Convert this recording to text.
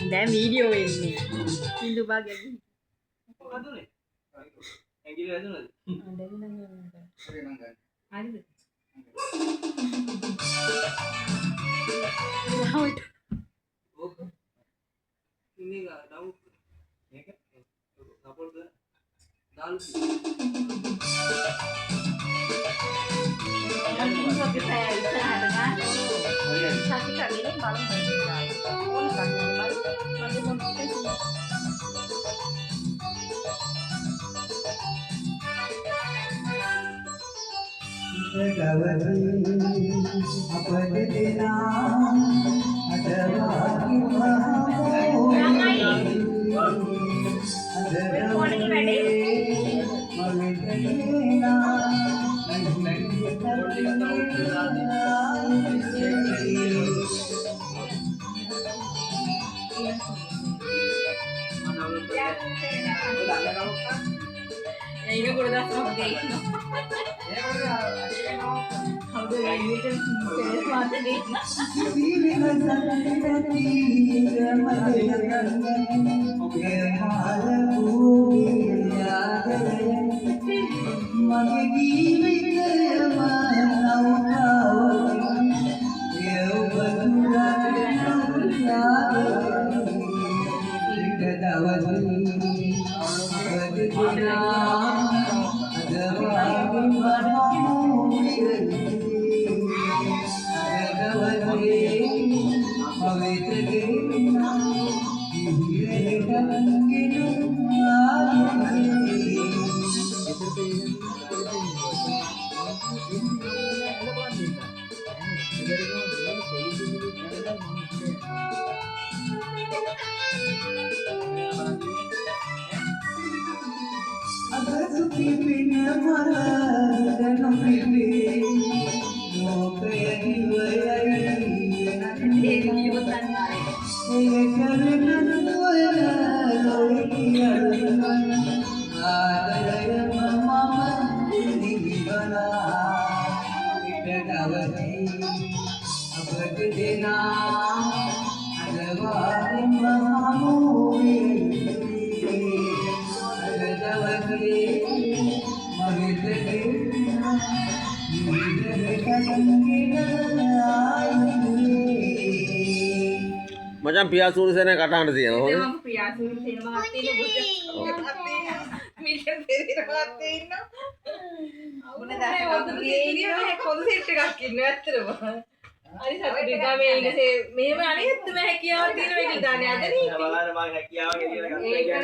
දැන් වීඩියෝ එන්නේ. සින්දු භාගයක්. මොකදනේ? ඇඟිලි වැදුනද? හරිද? ඕක. ඉන්නේ ගාව. මේක support දාලු. ini gue udah sama kayak gitu. Udah ini kan serius banget nih. macam පියාසූරි සේන කටහඬ තියෙනවා හොඳ මම පියාසූරි සේන මහත්තයා ඉන්න මිෂන් පෙරේර මහත්තයා ඉන්න මොන දාසේ කොහොමද සෙට් එකක් ඉන්නේ ඇත්තටම හරි සතුටුයි ගමේ ඉන්නේ මෙහෙම අනේ ඇත්තම හැකියාවක් තියෙන එක දාන්නේ අද නේ බලන්න මම හැකියාව කියලා ගත්තා